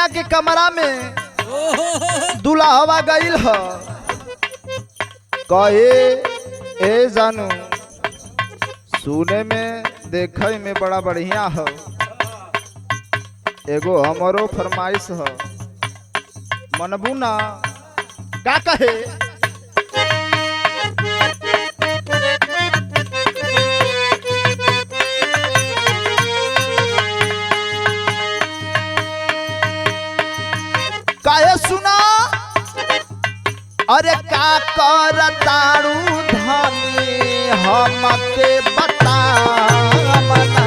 कन्या के कमरा में दुल्हवा गईल ह कहे ए जानू सुने में देखे में बड़ा बढ़िया हो, एगो हमरो फरमाइश हो, मनबू ना? का कहे? काहे सुना? अरे का कर तारू धनी हमके बता मना।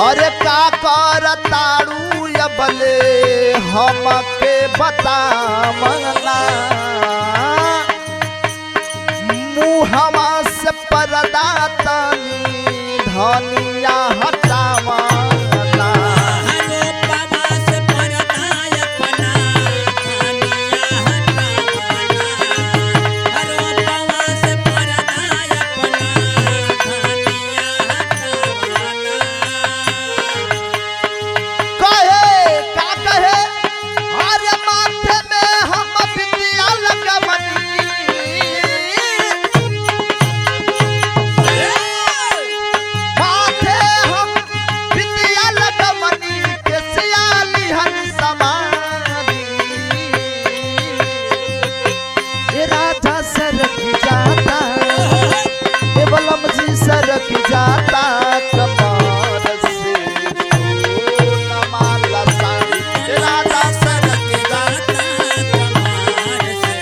अरे का कर तारू या बले हमके बता मना। मुहवा से पर्दा तनी धनिया हटावा ना। सरक जाता कमर से नमाला साड़ी राजा सरक जाता कमर से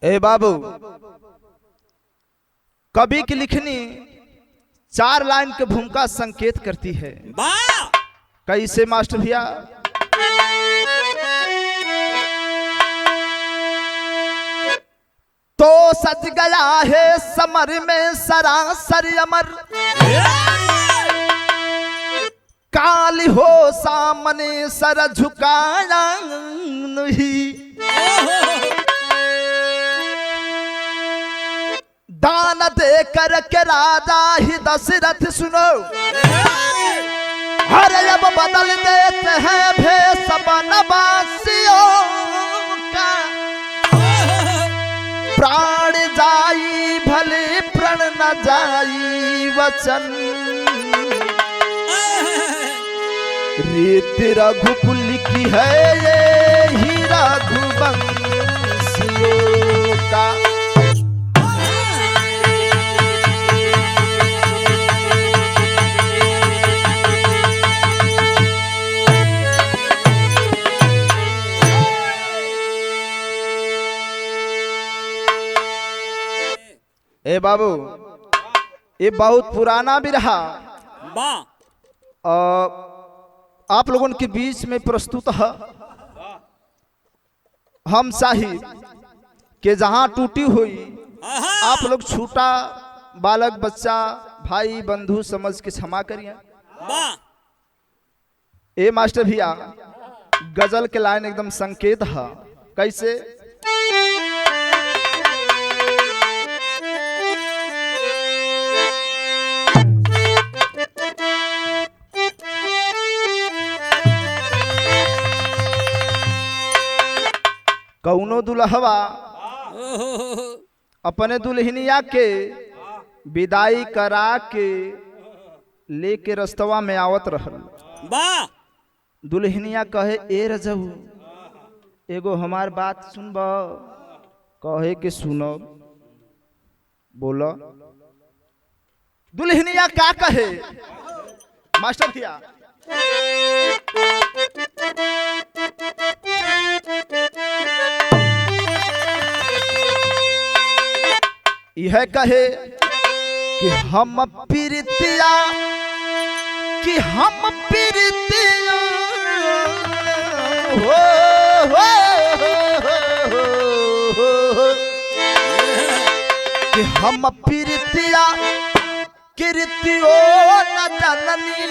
ए बाबू, कवि की लिखनी 4 लाइन के भूमिका संकेत करती है। कैसे मास्टर भैया? तो सज गया है समर में सरासर अमर, काली हो सामने सर झुकाया नहीं। दान दे कर के राजा ही दशरथ सुनो, हर अब बदल देते हैं भेष बनवासियों का। प्राण जाई भले प्रण न जाई वचन, रीति रघुकुल की है ये ही रघुवंशियों का। ए बाबू, ये बहुत पुराना भी रहा, आप लोगों के बीच में प्रस्तुत है। हम साहिब के जहां टूटी हुई आप लोग छोटा बालक बच्चा भाई बंधु समझ के क्षमा करिए। ए मास्टर भैया, गजल के लाइन एकदम संकेत है। कैसे? दुल्हवा अपने दुल्हनिया के विदाई करा के लेके रस्तवा में आवत रहल। दुल्हनिया कहे ए रजऊ एगो हमार बात सुनब। कहे के सुनो बोलो। दुल्हनिया क्या कहे मास्टर भैया? यह कहे कि हम प्रीतिया कि हम प्रीतिया हो कि हम प्रीतिया कीर्तियो न जननी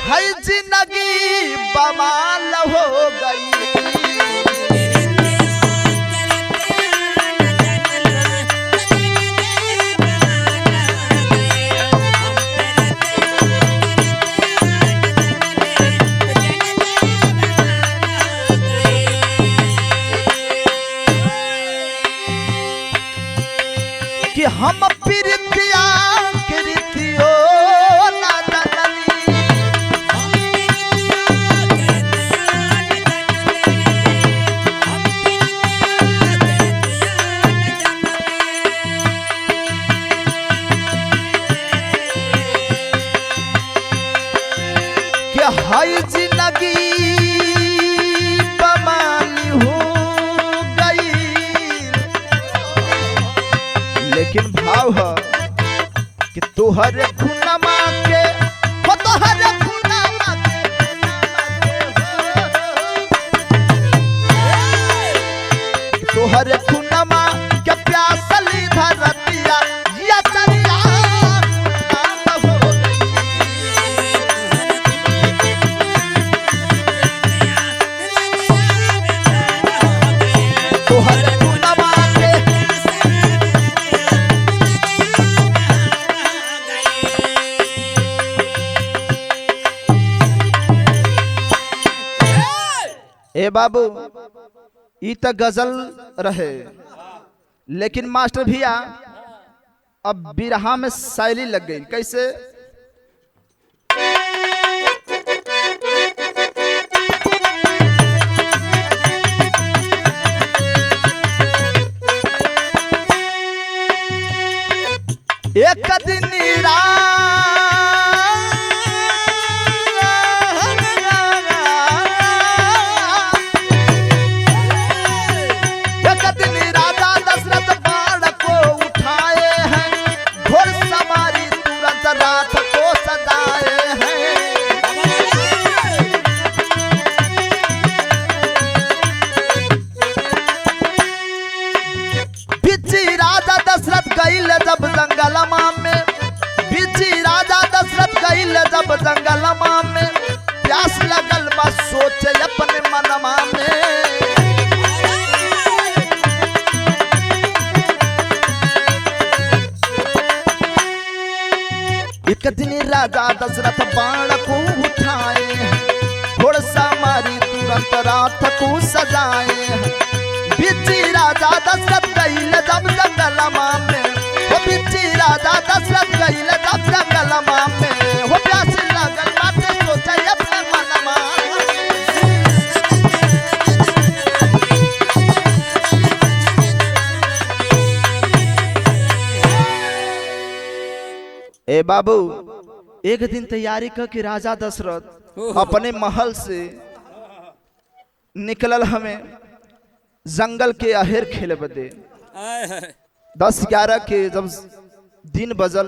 है जिंदगी बवाल हो गई। कि हम प्रीतिया कीर्तियो न जननी कि है जिंदगी बवाली हो गई। लेकिन भाव है कि तोहरे खुनमा के हो तोहरे खुनमा के तोहरे खुनमा के प्यासली धरतिया या चरिया नाम हो तोहरे खुनमा के ए बाबू ई तो गजल रहे। लेकिन मास्टर भैया अब बिरहा में शैली लग गई। कैसे? एक दिन राजा दशरथ बाण को उठाए हैं, घोड़ सवारी तुरंत रात को सजाए हैं। बिची राजा दशरथ गईल जब जंगलमा में, बिची राजा दशरथ गईल जब जंगलमा में, प्यास लगल बा सोचे अपने मनवा में। एक दिन राजा दशरथ बाण को उठाए, घोड़सा मारी तुरंत रात को सजाए। बिची राजा दशरथ गईल जब जंगलमा में, वो बिची राजा दशरथ गईल जब जंगलमा में, वो प्यास लगल बाटे सोचे अपने मनवा। ए बाबू एक दिन तैयारी करके राजा दशरथ अपने महल से निकलल हमें जंगल के अहेर खेले बदे। 10-11 के जब दिन बजल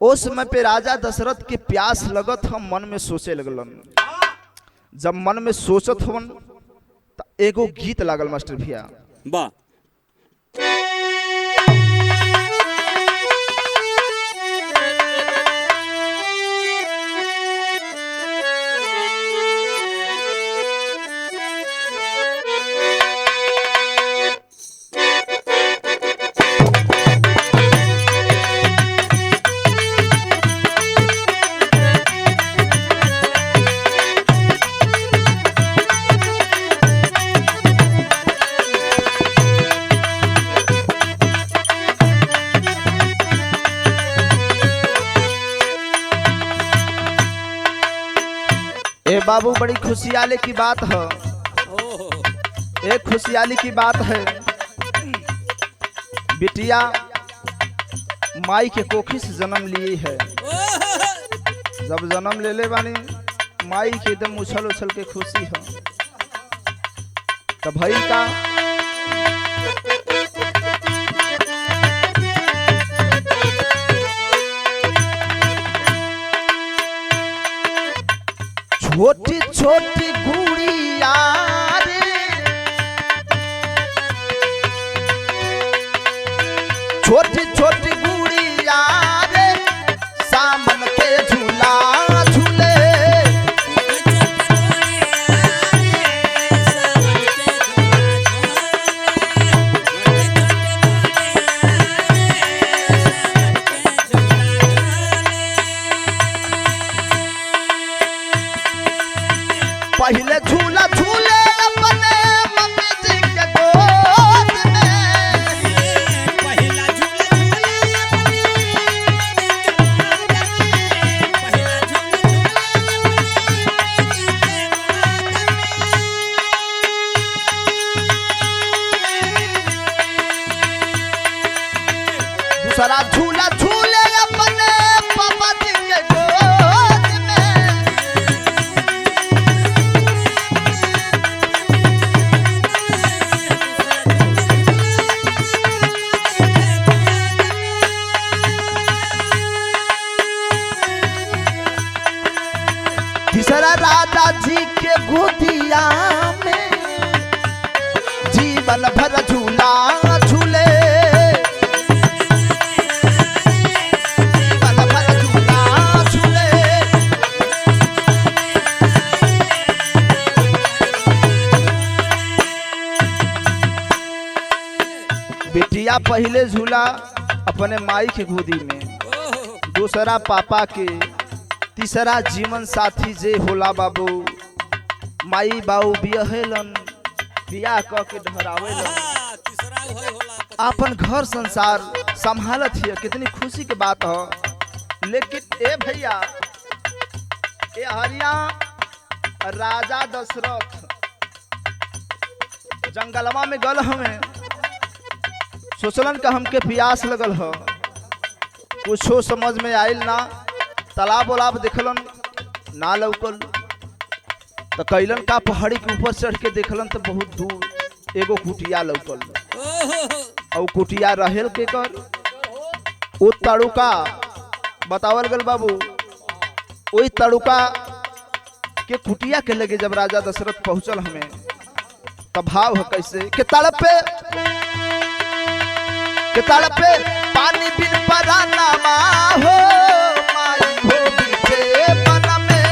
उस समय पे राजा दशरथ के प्यास लगत हम मन में सोचे लगलन। जब मन में सोचत हवन तो एगो गीत लागल मास्टर भैया। वाह बाबू बड़ी खुशहाली की बात है, एक खुशहाली की बात है। बिटिया माई के कोखी से जन्म लिए है। जब जन्म ले ले बानी माई के एकदम उछल उछल के खुशी है। तब भाई का छोटी छोटी गुड़िया रे, छोटी छोटी गुड़िया रे, सामन के झूला झूले। पहले झूला झूले अपने मम्मी जी के गोद में, पहला झूला झूले पहला दूसरा झूला झूले अपने पापा जी के गोद में। तीसरा राजा जी के गोदिया में जीवन भर झूला झूले, जीवन भर झूला झूले। बिटिया पहले झूला अपने माई के गोदी में, दूसरा पापा के, तीसरा जीवन साथी जे होला बाबू माई बाबू बियाहेलन, बियाह क के ढहरावेलन, तीसरा होय होला अपन घर संसार संभालत हिय। कितनी खुशी के बात है। लेकिन ए भैया ए हरिया राजा दशरथ जंगलवा में गल हमें, सोचलन का हमके प्यास लगल ह, कुछो समझ में आयल ना। तालाब उलाब देखलन ना लौकल, तो कैलन का पहाड़ी के ऊपर चढ़ के देखलन तो बहुत दूर एगो कुटिया लौकल। और कुटिया रहेल के कर वो तड़ुका बतावल गल बाबू। वही तड़ुका के कुटिया के लगे जब राजा दशरथ पहुंचल हमें, तब भाव है कैसे के तड़पे पानी बिन पराना हो, माई हो बीते बन में।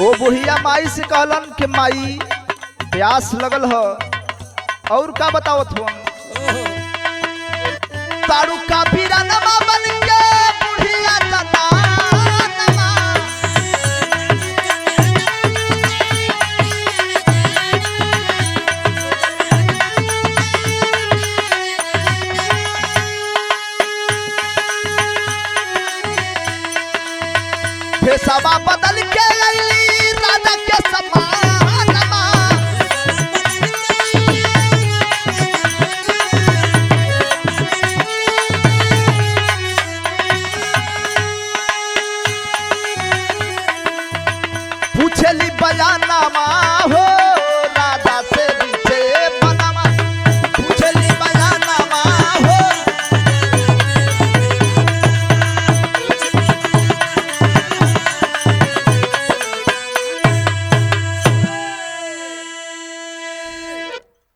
ओ बुढ़िया माई से कहलन कि माई प्यास लगल हो, और का बतावत हो। तारू का बीरानमा बन के बुढ़िया जनानमा, भेषवा बदल के अइली राजा के समानमा। पूछली बयानमा हो राजा से बीते बनमा, पूछली बयानमा हो।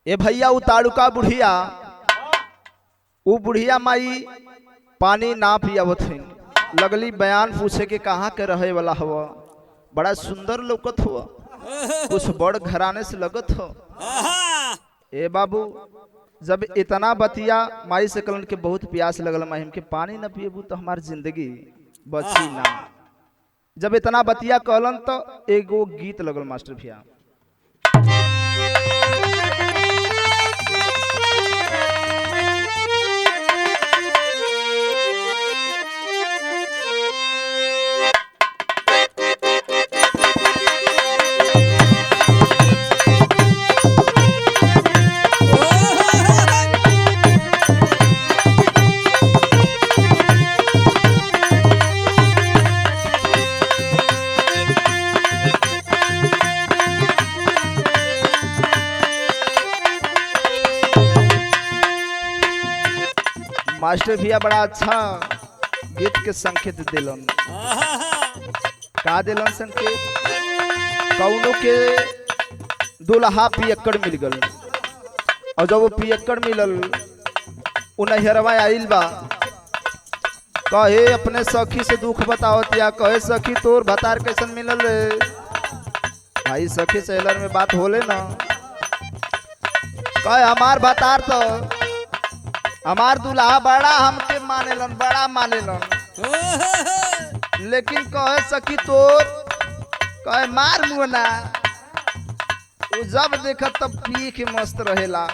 ए भैया उतारुका बुढ़िया, वो बुढ़िया माई पानी ना पियावत है, लगली बयान पूछे के कहाँ के रहे वाला हवा, बड़ा सुंदर लौकत हुआ, कुछ बड़ घराने से लगत हो। ए बाबू जब इतना बतिया माई से कलन के बहुत प्यास लगल, माई हमके पानी न पिएबू तो हमार जिंदगी बची ना। जब इतना बतिया कहलन तो एगो गीत लगल मास्टर भैया। मास्टर भैया बड़ा अच्छा गीत के संकेत दिलन। का दिलन संकेत? कौनो के दुल्हा पियक्कड़ मिल गल और जब वो पियक्कड़ मिलल उनहरवा आइल बा, कहे अपने सखी से दुख बतावत या कहे सखी तोर भतार कैसन मिलल रे। भाई सखी सहेलर में बात होले ना। कहे हमार भतार तो हमार दूल्हा बड़ा हमके मानेलन, बड़ा मानेलन, लेकिन कहे सखी तोर कहे मार मुना वो जब देखा तब पी के मस्त रहेला।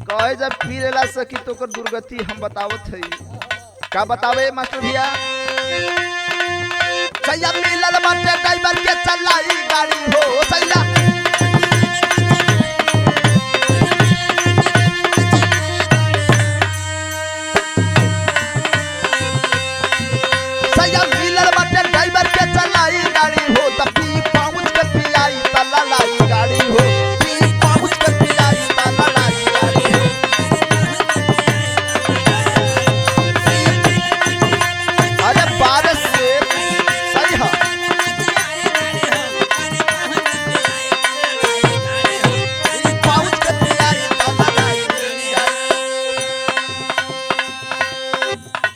कहे जब पी लेला सखी तो कर दुर्गति हम बतावत है। का बतावे मास्टर भैया? सैया मिलल बाटे ड्राइवर के चलाई गाड़ी हो, सैया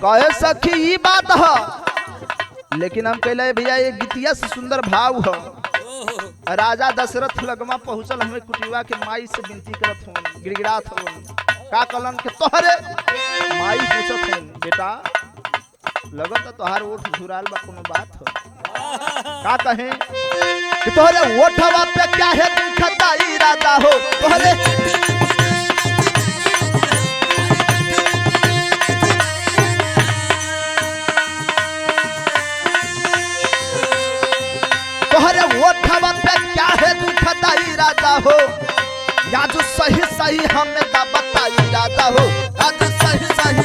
कहे सखी ई बात है, लेकिन हम कहले भैया ये गीतिया से सुंदर भाव है। राजा दशरथ लगमा पहुंचल हमें कुटिवा के माई से विनती करत हूँ, गिड़गिड़ात हूँ। का कलन के तोहरे माई पूछत हैं बेटा लगत तोहार ओठ झुराल बा, कोनो बात हो? का कहे कि तोहरे ओठवा पे क्या है दुखदाई राजा हो, तोहरे ओठवा पे क्या है दुखदाई राजा हो, या जो सही सही हमें दा बताई राजा हो, या जो सही सही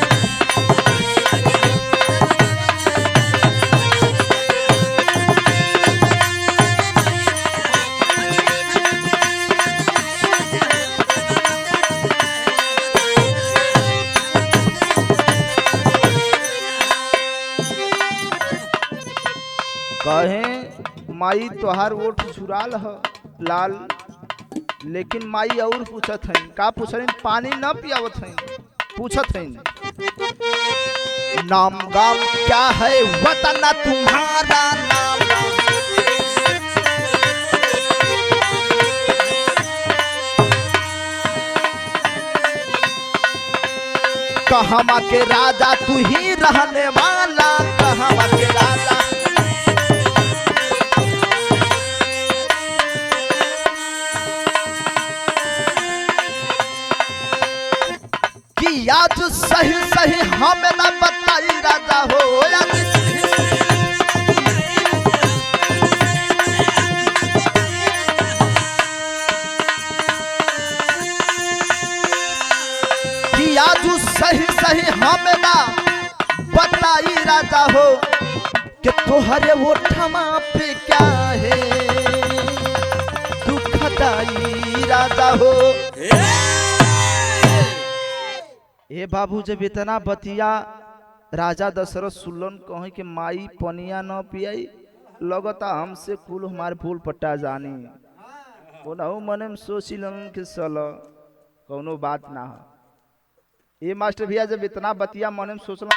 कहे माई तोहार ओठ झुराल है लाल, लेकिन माई और पूछत हैं। का पूछत हैं? पानी न पियावत हैं, पूछत हैं नाम गाम क्या है वतन तुम्हारा नाम, कहवा के राजा तू ही रहने वाला, कहवा के राजा या जो सही सही हमें ना बताई राजा हो, या जो सही सही हमें ना बताई राजा हो, कि तोहरे ओठवा पे क्या है दुखदाई राजा हो। ए बाबू जब इतना बतिया राजा दशरथ सुलन कहे कि माई पनिया न पियाई, लगता हमसे कुल हमारे फूल पट्टा जानी ओनहु मने में सोचिलन के सल कौनो बात ना है। ये मास्टर भैया जब इतना बतिया मने में सोचल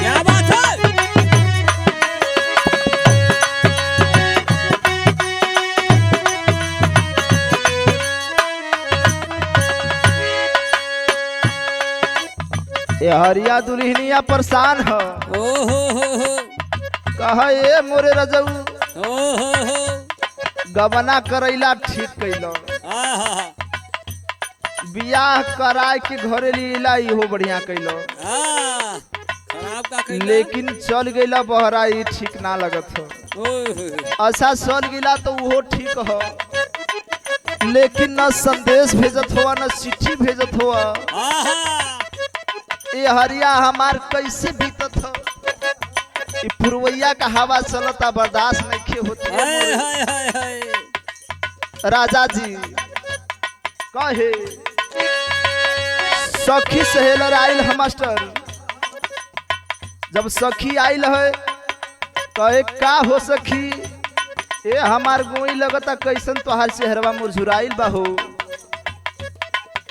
क्या बात है? हरिया दुल्हनिया परेशान ह ओ हो कह ए मोरे रजऊ हो गबना करैला ठीक कैलो आहा बियाह कराय के घरे लीला इहो बढ़िया कैलो आ खराब का कइला लेकिन चल गईला बहरा ई ठीक ना लगत हो ओए ऐसा चल गईला तो वो ठीक हो लेकिन न संदेश भेजत हुआ न चिट्ठी भेजत हुआ आहा ये हरिया हमार कैसे बीतत हो ई पुरवैया का हवा चलता बर्दाश्त नहीं होती हाय हाय हाय हाय राजा जी कहे सखी सहेलर आइल है मास्टर जब सखी आइल है कहे का हो सखी ए हमार गोई लगता कैसन तोहार चेहरवा मुरझुराइल बा हो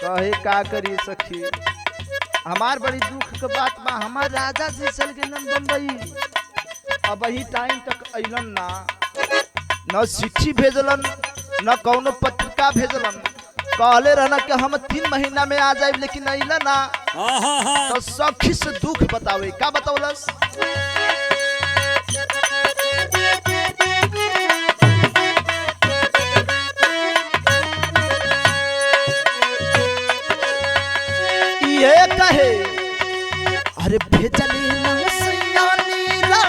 कहे का करी सखी हमार बड़ी दुख के बात बा हमार राजा जी चल गेलन बम्बई अब ही टाइम तक अइलन ना न चिट्ठी भेजलन न कौनो पत्रिका भेजलन कहले रहना कि हम 3 महीना में आ जाए लेकिन अइला ना आहा तो सखी से दुख बतावे का बतावलस ये कहे अरे भेजली ना सयानी रा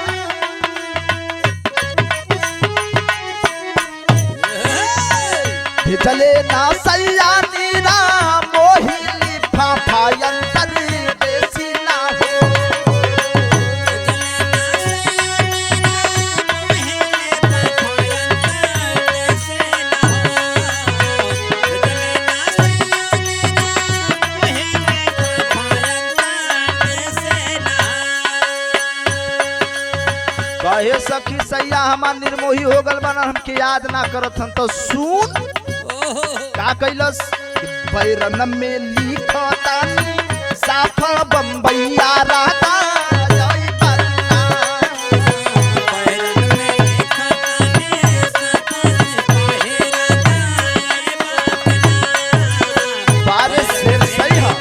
भेजले ना सयानी रा मोहिनी फाफायंतरी देसी ना हो कहे सखी सैया हमार निर्मोही हो गल बना हमके याद ना करत हन तो सुन का कैलस बैरन में लिखतानी साफा बम्बैया रहता जय बन्ना बारिश से सही है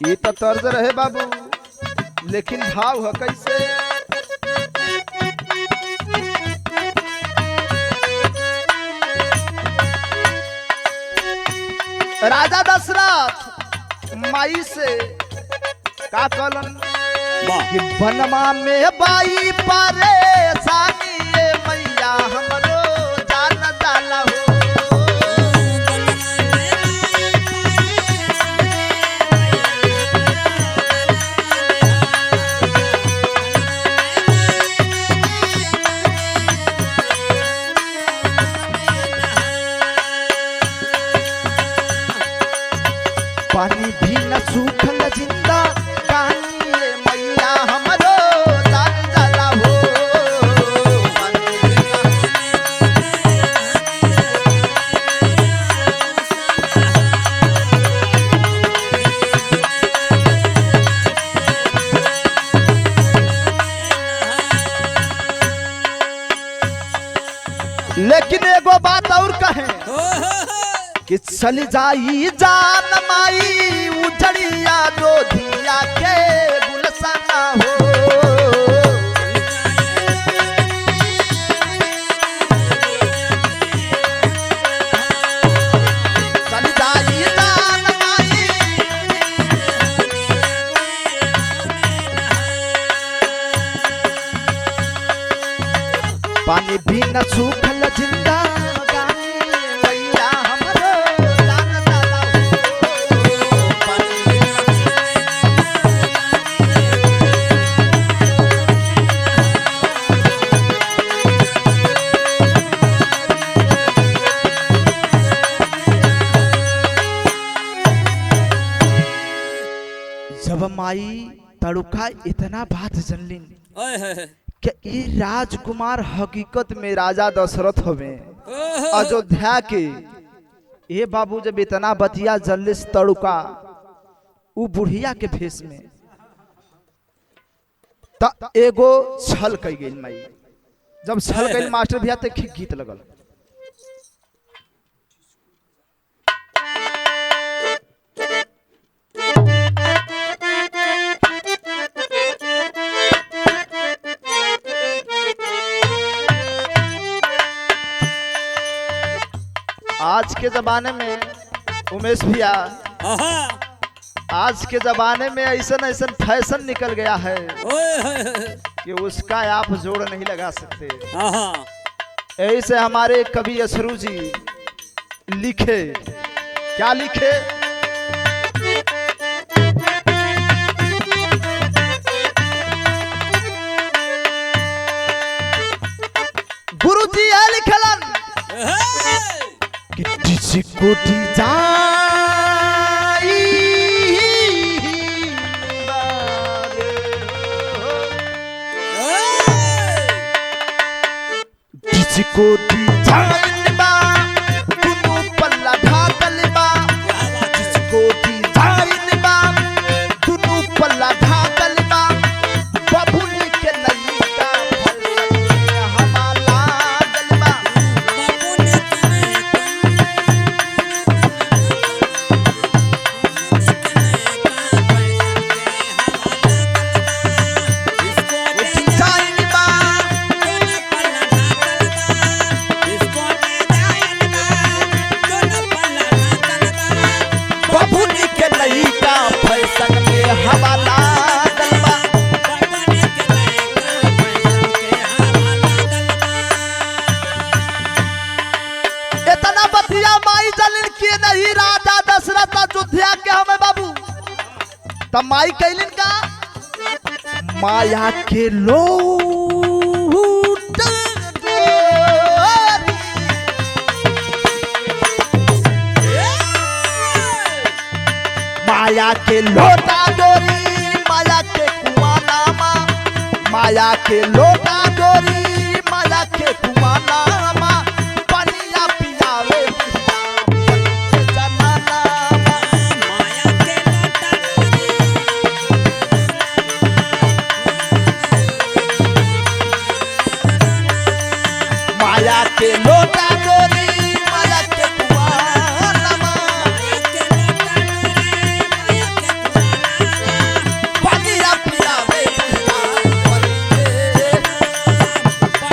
ये तो तर्ज रहे बाबू लेकिन भाव है कैसे राजा दशरथ माई से का कहलन कि बनवा में बाई परेशानी ये मैया हमरो जान डाला हो पानी भी न सूखल जिंदा कहानी ये मैया हमरो जान जाला हो लेकिन एगो बात और कहे कि चली जाई जान माई उजड़िया जो धिया के गुलसना हो चली जाई जान माई पानी भी न सूखल जिंदा जब माई तड़ुका इतना बात जनलिन कि ये राजकुमार हकीकत में राजा दशरथ हवे अयोध्या के ये बाबू जब इतना बतिया जल्लिस तड़ुका उ बुढ़िया के भेष में त एगो छल कई गई माई जब छल गई मास्टर भैया तो गीत लगल। आज के जमाने में उमेश भैया, आज के जमाने में ऐसा ऐसा फैशन निकल गया है कि उसका आप जोड़ नहीं लगा सकते। ऐसे हमारे कवि अशरू जी लिखे, क्या लिखे? गुरु जी है लिखलन कि जिसको दी जाई जिसको दी जाई बा दुनु पल्ला ढाकल बा, जिसको दी जाई बा दुनु पल्ला ढाकल बा, बबुनी के नैया हमारा गलबा। इतना बतिया माई जलिन के नहीं राजा दशरथ अयोध्या के हमें बाबू, तब माई कैलिन का माया के लोट माया के लोटा डोरी, माया के कुआनामा, माया के लोटा डोरी, माया के कुआनामा, पनिया पियावे जनाना। माया के लोटा डोरी, माया के कुआनामा, पनिया पियावे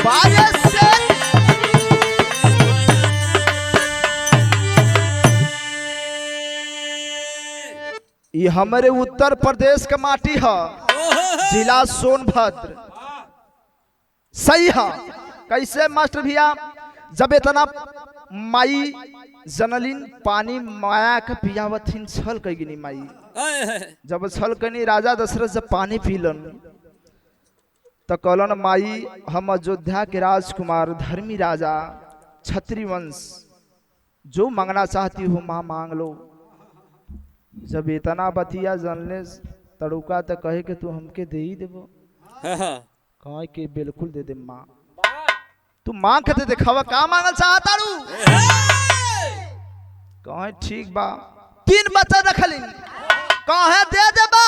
बारिश से। ये हमारे उत्तर प्रदेश का माटी है, जिला सोनभद्र। सही है। कैसे मास्टर भैया? जब इतना माई जनलिन पानी माया के पियावथिन छल कईगिनी माई, जब छल कनी राजा दशरथ जब पानी पीलन तो कहलन माई हम अयोध्या के राजकुमार धर्मी राजा क्षत्रिय वंश, जो मांगना चाहती हो माँ मांग लो। जब इतना बतिया जानले तड़ुका तो कहे कि तू हमके दे ही देबो, कहे कि बिल्कुल दे दे माँ। तू मांग के दिखावा का मांगल चाहता रू? कहे ठीक बा, 3 बच्चा रखली, कहे दे देबा,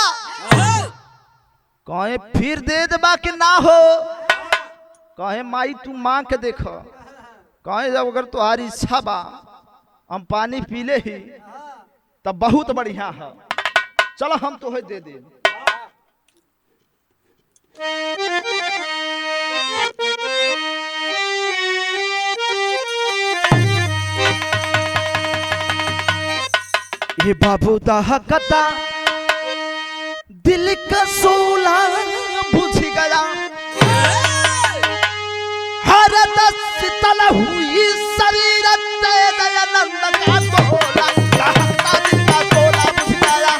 कहे फिर दे देबा कि ना हो, कहे माई तू मांग के देख, कहे जब अगर तुम्हारी इच्छा बा हम पानी पीले ही तब बहुत बढ़िया है, चलो हम तो है दे दे। ये बाबू दहकता दिल का सोला बुझ गया, हर दस तल हुई शरीर दयानंद का तोला, दहकता दिल का सोला बुझ गया।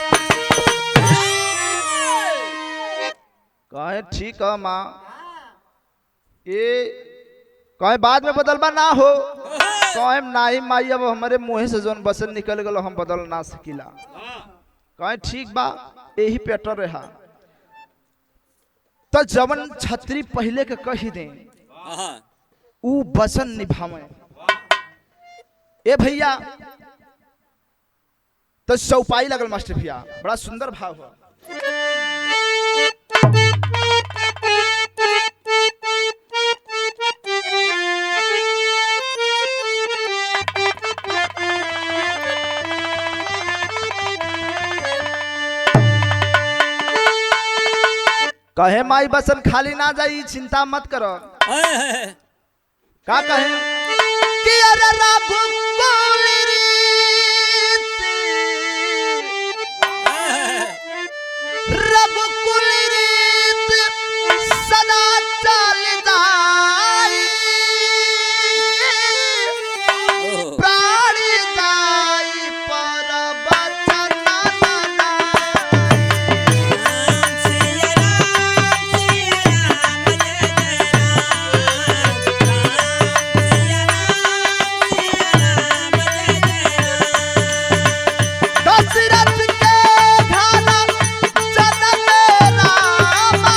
कहे ठीक है माँ, ये कहे बाद में बदलबा ना हो, कहे नहीं माई अब हमारे मुँह से जोन बसन निकल गलो हम बदल ना सकीला। कहे ठीक बा, यही पेटर रहा। तो जवन छत्री पहले के कही दे ऊ बसन निभावे। ए भैया तो चौपाई लगल मास्टर भैया, बड़ा सुंदर भाव हो। कहे माई बसन खाली ना जाई, चिंता मत करो। हाय हाय का कहे कि अरे रघुकुल रीत, रघुकुल रीत सदा चल जाई, प्राण जाई पर बचन न दशरथ के घाना जनक रामा,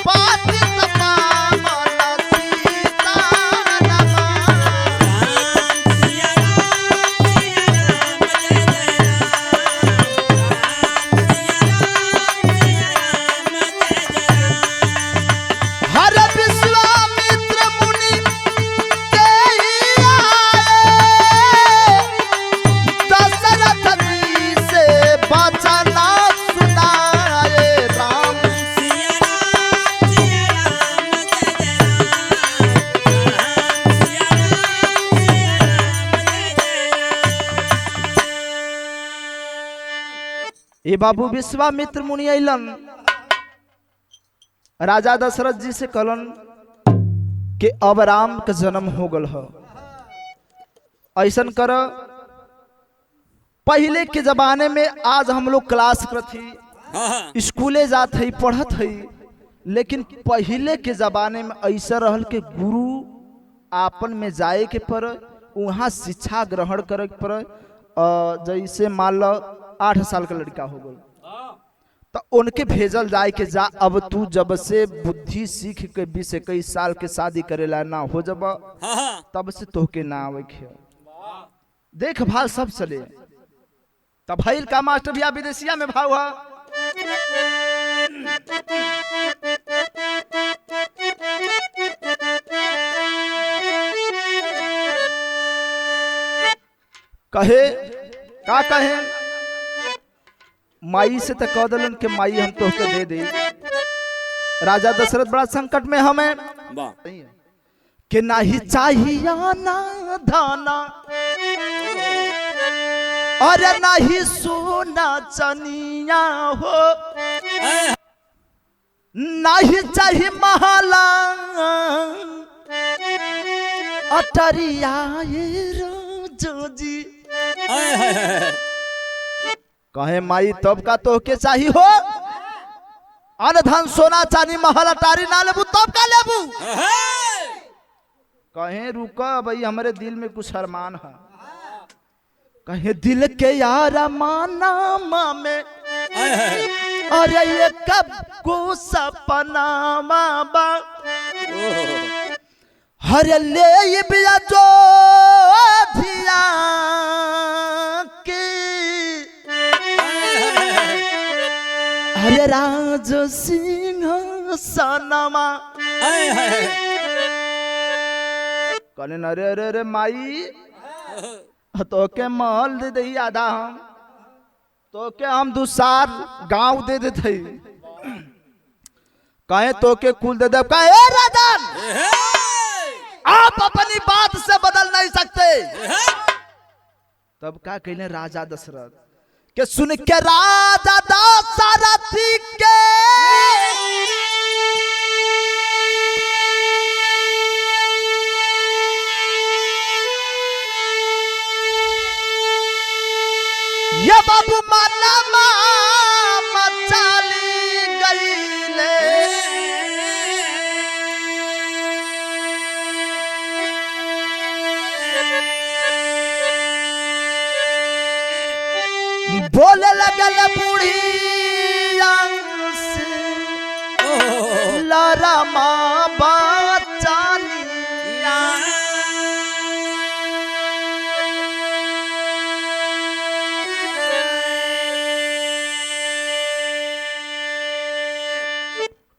पातित पावन सीतारामा। हर विश्वामित्र मुनि के ही आए, दशरथ जी से बचना सुनाए राम। ये बाबू विश्वामित्र मुनि अलन, राजा दशरथ जी से कहलन कि अब राम का जन्म हो गल है, ऐसन कर। पहले के जमाने में आज हम लोग क्लास करत ही, स्कूले जात है, पढ़त है, लेकिन पहले के जमाने में ऐसा रहल कि गुरु आपन में जाए के पर वहाँ शिक्षा ग्रहण करे के पर। जैसे मान लो 8 साल का लड़का हो गल तो उनके भेजल जाए के जा, अब तू जब से बुद्धि सीख के 20-21 साल के शादी करेला ना हो जब, तब से तोहके ना आवे के देखभाल सब चले। तब भइल का मास्टर भैया विदेशिया में भाव है, कहे का कहे माई से तो कह दिलन कि माई हम तोहके दे दे। राजा दशरथ बड़ा संकट में हमें कि नहीं चाहिए ना धाना, अरे नहीं सोना चनिया हो, नहीं चाहिए महला अटरिया जी। कहे माई तब का तोहके चाहिए हो, अन धन सोना चांदी महल अटारी ना लेबू तब का लेबू। कहे रुका भाई हमारे दिल में कुछ अरमान है। कहे दिल के यार माना में, अरे ये कब को सपना बा, हरे ले बिया जो धिया के, हरे राज सिंह सनमा। कहने अरे अरे अरे माई तो के महल दे दे आधा, हम तो के हम 2 साल गांव दे देते, कहे तो के कुल दे दे। कहे राजन आप अपनी बात से बदल नहीं सकते। तब का कहने राजा दशरथ के सुन के राजा दशरथ के ये बाबू माना मचाली गईले, बोले लगल बूढ़ी लरमा बचालिया।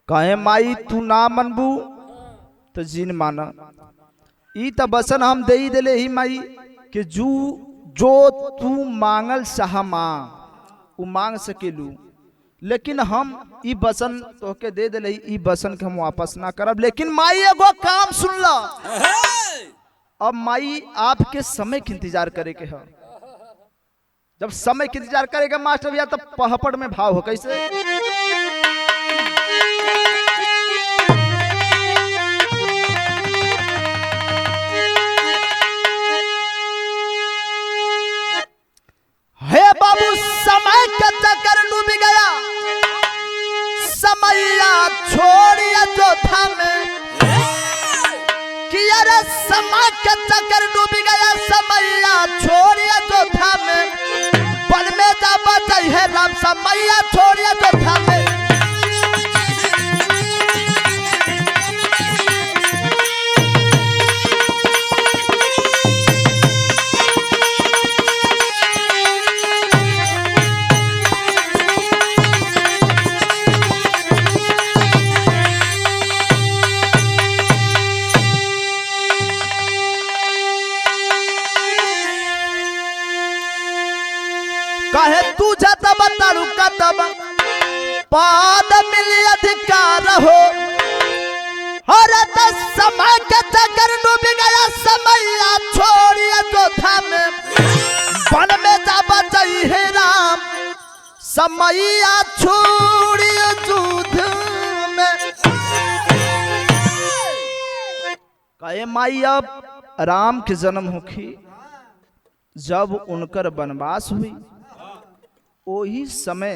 कहे माई तू ना मनबू तो जीन माना, ई त बसन हम दे ही दिले ही माई कि जो तू मांगल चाह मांग वो मांग सकेलू, लेकिन हम ई बसन तोहके दे दिले, ई बसन के हम वापस ना करब। लेकिन माई एगो काम सुन ला, अब माई आपके समय के इंतजार करे के है। जब समय के इंतजार करेगा मास्टर भैया, तब पहपड़ में भाव हो कैसे। हे बाबू समय के चक्कर डूब गया, समैया छोड़िया जो था में कि अरे समय के चक्कर डूब गया, समैया छोड़िया जो था में बन में जा बचाई है राम, समैया छोड़िया जो था में। कहे तू जाता बतारू कदम पाद मिली अधिकार हो, हर दस समय के चक्कर डूब गया, समैया छोड़िए जो था में वन में जा बचाई है राम, समैया छोड़िए युद्ध में। कहे माई अब राम के जन्म होखी, जब उनकर वनवास हुई वही समय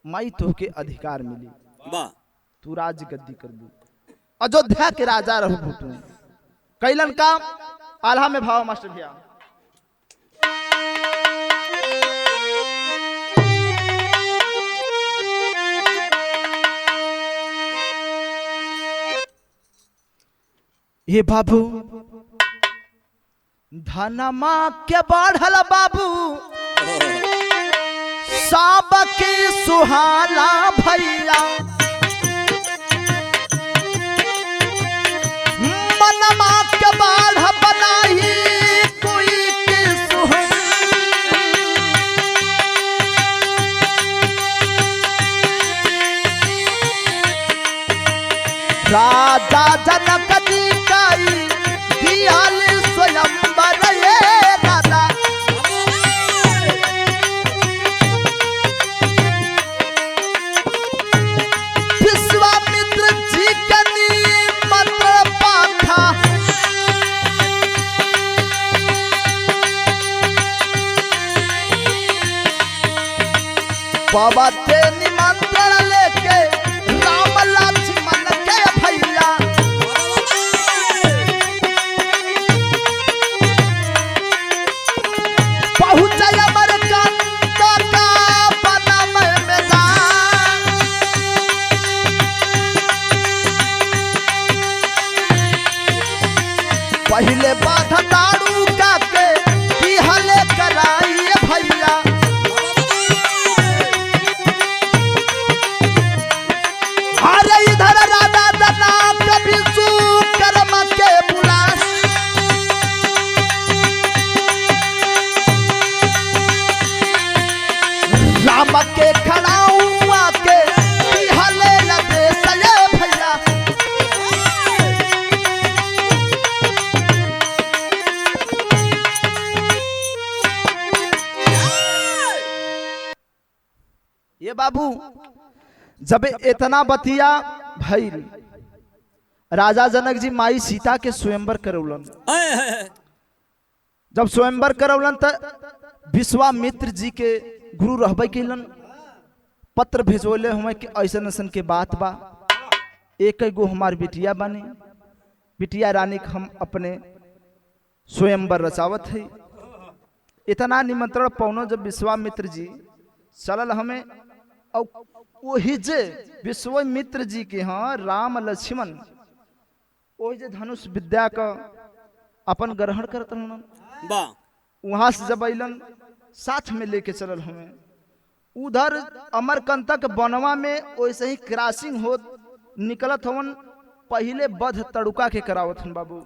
माई तोहके अधिकार मिली, तू राज गद्दी कर दू, अयोध्या के राजा रहू तू। कैलन काम आल्हा में भाव मास्टर भैया। ये बाबू धनमा के बढ़ल बाबू, साब की सुहाला भैया, मनमा के बाढ़ बनाही कोई के सुहन, राजा जनक जी काई दियाल स्वयंवर ये दादा, विश्वामित्र जी कनी मंत्र पाखा, पवते निमंत्रण लेके राम लक्ष्मण के भैया, पहुंचे अमरकंद का बनम मैदान, पहले बाधा दारू का के बिहले कराइए भैया, अरे इधर राधा जना कभी सुकर्म के बुला, राम के खड़ा हुआ के बिहले लगे सये भैया, ये बाबू जब इतना बतिया भइल, राजा जनक जी माई सीता के स्वयंवर करौलन। जब स्वयंवर करौलन त विश्वामित्र जी के गुरु रहबे कैलन, पत्र भेजोले हमें कि ऐसन ऐसन के बात बा, एक गो हमार बिटिया बने, बिटिया रानी के हम अपने स्वयंवर रचावत है। इतना निमंत्रण पौनो जब विश्वामित्र जी चलल हमें, और वही जे विश्वामित्र जी के हाँ राम लक्ष्मण वही जे धनुष विद्या का अपन ग्रहण करत रहन, वहां से जब अलन साथ में लेके चलल हमें, उधर अमरकंटक बनवा में वैसे ही क्रॉसिंग हो निकलत हवन, पहले बध तड़ुका के करावत हन बाबू,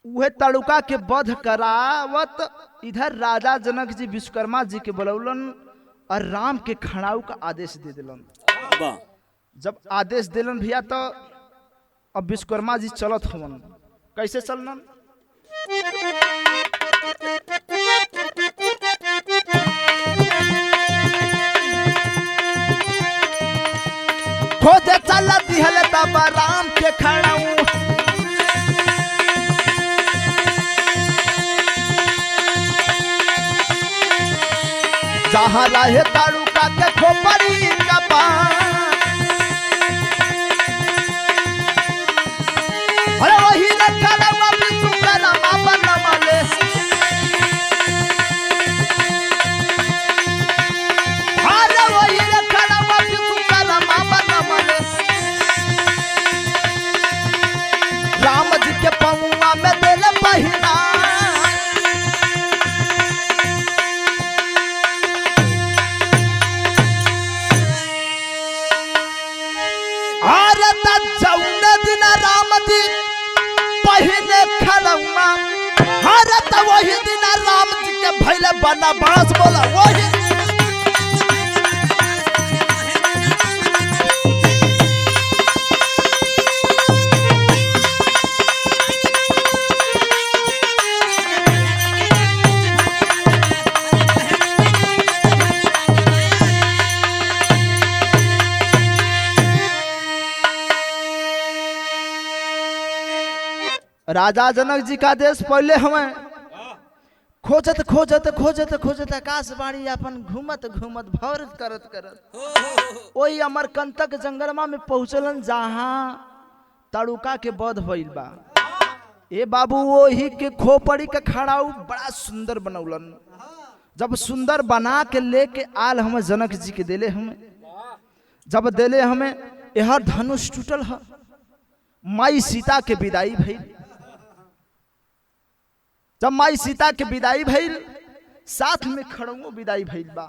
उहे तड़ुका के बध करावत इधर राजा जनक जी विश्वकर्मा जी के बुलौलन, और राम के खड़ाऊ का आदेश दे दिलन। वाह जब आदेश दिलन भैया तो अब विश्वकर्मा जी चलत हवन। कैसे चलनन? खोजे चलत दिहले तब राम के खड़ाऊ, जहाँ रहे ताड़ुका के खोपड़ी का पान, अरे वही रखा लगा विश्वकर्मा बनवाले, अरे वही रखा लगा विश्वकर्मा बनवाले। राम जी के पौआ में दिल पहिना, जौन दिन राम जी पहिने खड़ौआ, हर त वही दिन राम जी के भैले बनवास। बोला वही राजा जनक जी का देश पहले हमें खोजत खोजत खोजत खोजत आकाशवाणी अपन घूमत घूमत भौरत करत करत वही अमरकंटक जंगलमा में पहुंचलन, जहां ताड़ुका के वध भइल बा। ए बाबू वही के खोपड़ी के खड़ाऊ बड़ा सुंदर बनौलन। जब सुंदर बना के लेके आल हमें जनक जी के देले हमें, जब देले हमें यह धनुष टूटल है। माई सीता के विदाई भइल। जब माई सीता के विदाई भइल, साथ में खड़ुओ विदाई भइल बा।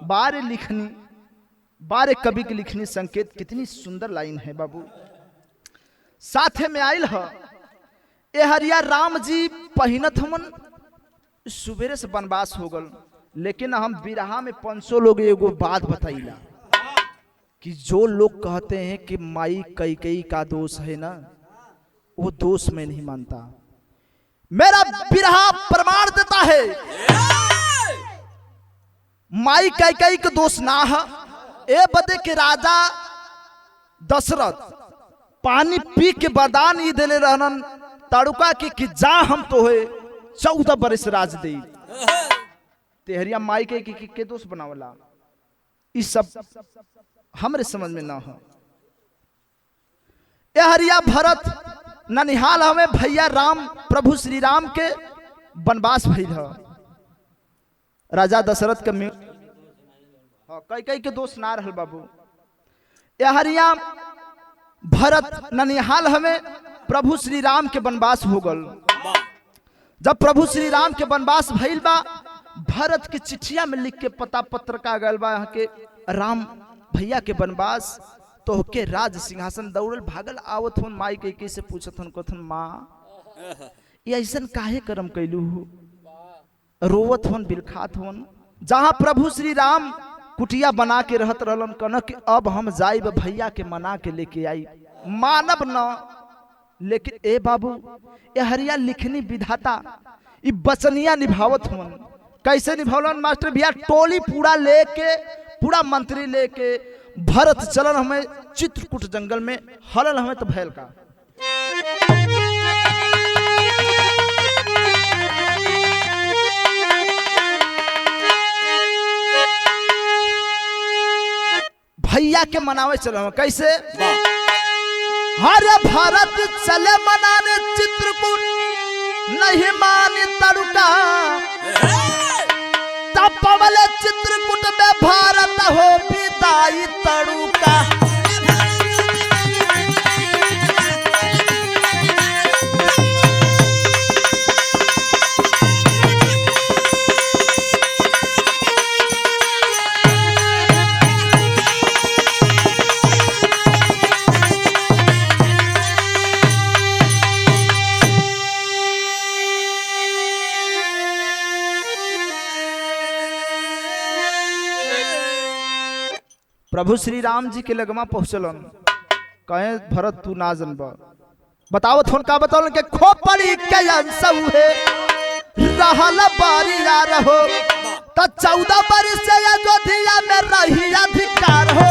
बारे लिखनी, बारे कवि की लिखनी संकेत, कितनी सुंदर लाइन है बाबू। साथे में आयल है ए हरिया राम जी पहिनत हमन सुबेरे से वनवास हो गल, लेकिन हम बिरहा में 500 लोग एगो बात बताइला कि जो लोग कहते हैं कि माई कैकेयी का दोष है ना, वो दोष में नहीं मानता। मेरा बिरहा प्रमाण देता है माई कैकेयी का दोष ना है। ए बदे के राजा दशरथ पानी पी के वरदान ही देले रहन ताड़ुका की जा हम तो है 14 बरस राज दे। तेहरिया माई के दोष बनावला, इस सब हमरे समझ में ना हो। ए हरिया भरत ननिहाल हमें भैया राम प्रभु श्री राम के वनवास भइल है। राजा दशरथ के कैकेयी के दोष ना रहल बाबू। ए हरिया भरत ननिहाल हमें प्रभु श्री राम के वनवास हो गल। जब प्रभु श्री राम के वनवास भइल बा, भरत के चिट्ठिया में लिख के पता पत्र का गल बा के राम भैया के वनवास तो के राज सिंहासन दौड़ल भागल आवत हन। माई कैकेयी से पूछत हन, कथन माँ ये ऐसन काहे कर्म कैलू हो? रोवत हन, बिलखात हन। जहाँ प्रभु श्री राम कुटिया बना के रहत रहलन, कहन कि अब हम जाइब भैया के मना के लेके आई, मानब न। लेकिन ए बाबू ए हरिया लिखनी विधाता ई बचनिया निभावत हन। कैसे निभावलन मास्टर भैया? टोली पूरा लेके, पूरा मंत्री लेके भरत चलन हमें चित्रकूट जंगल में, हलन हमें तो भैल का भैया के मनावे चल। कैसे? हरे भारत चले मनाने चित्रकूट, नहीं मानी ताड़ुका, तब पवले चित्रकूट में भारत हो विदाई ताड़ुका। प्रभु श्री राम जी के लगमा पहुंचलन, कहे भरत तू ना जनब, बतावत हुन का बतौलन के खोपड़ी के अंसऊ है रहल बारी आ रहो तो 14 बरस से अयोध्या में रही अधिकार हो।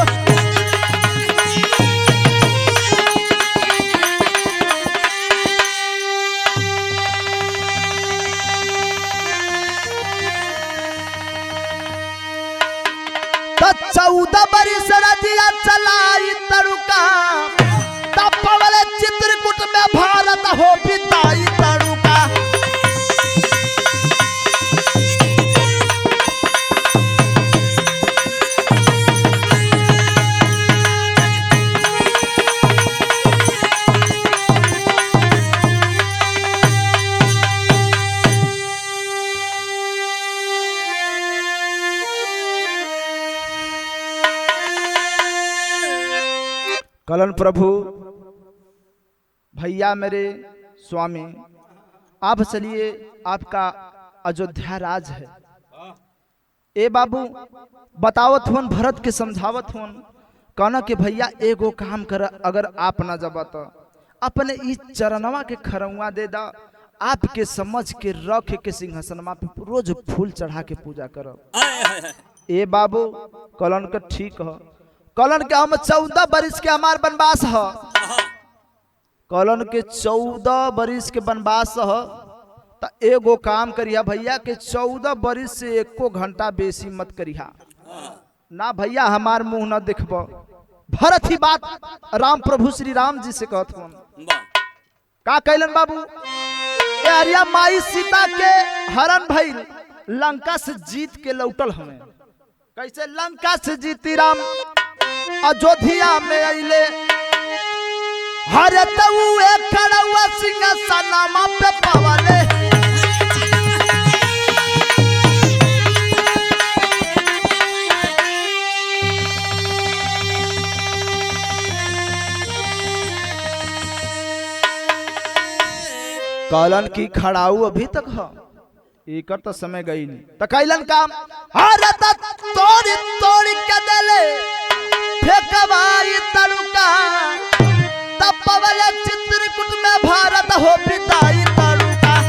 तो 14 बरस रजिया चलाई तड़ुका, तब वाले चित्रकूट में भारत हो बिताई तड़ुका। कलन प्रभु भैया मेरे स्वामी आप चलिए, आपका अयोध्या राज है। ए बाबू बतावत हुन, भरत के समझावत हुन, कहना कि भैया एगो काम कर, अगर आप ना जब तो अपने इस चरणवा के खरौआ दे दा, आपके समझ के रख के सिंहासनमा पे रोज फूल चढ़ा के पूजा करब। ए बाबू कलन के ठीक है, कलन के हम 14 बरिस के हमार वनवास है, कलन के 14 बरिस के वनवास है, तो एगो काम करिया भैया के 14 बरिस से एको घंटा बेसी मत करिया ना भैया, हमार मुंह न देखब। भरत ही बात राम प्रभु श्री राम जी से कहत हूँ, का कैलन बाबू, अरिया माई सीता के हरण भइल, लंका से जीत के लौटल हमें, कैसे लंका से जीती राम अयोध्या में अइले, हर तऊ खड़ुआ सिंहासनमा पे पवले। कलन की खड़ाऊ अभी तक है, एक तो समय गई नहीं, तो कैलन काम हर तोड़ी तोड़ी के देले फेंकवाई तड़ुका, तब पवले चित्रकूट में भारत हो बिताई तड़ुका।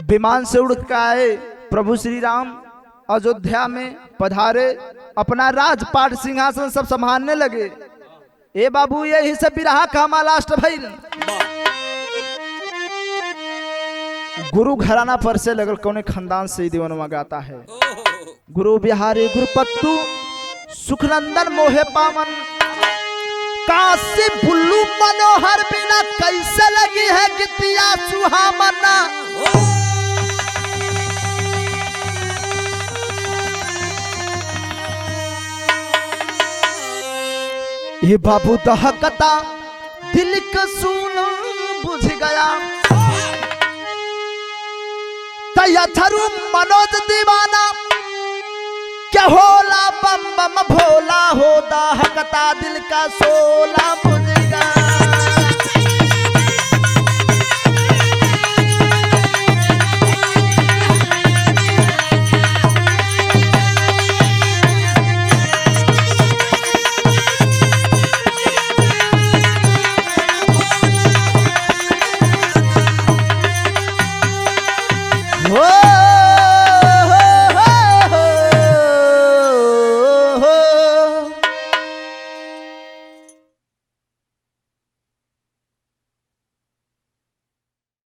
विमान से उड़ के आए प्रभु श्री राम, अयोध्या में पधारे, अपना राजपाट सिंहासन सब संभालने लगे। ए बाबू यही से बिरहा का लास्ट भइल, गुरु घराना पर से लगल कौने खानदान से दीवानवा गाता है, गुरु बिहारी गुरुपत्तु सुखनंदन मोहे पावन, काशी बुल्लू मनोहर बिना कैसे लगी है गीतिया सुहामना। ये बाबू दहकता दिल का सुन बुझ गया, तयथरु मनोज दीवाना, क्या होला बम बम भोला हो, दहकता दिल का सोला बुझ गया। Oh!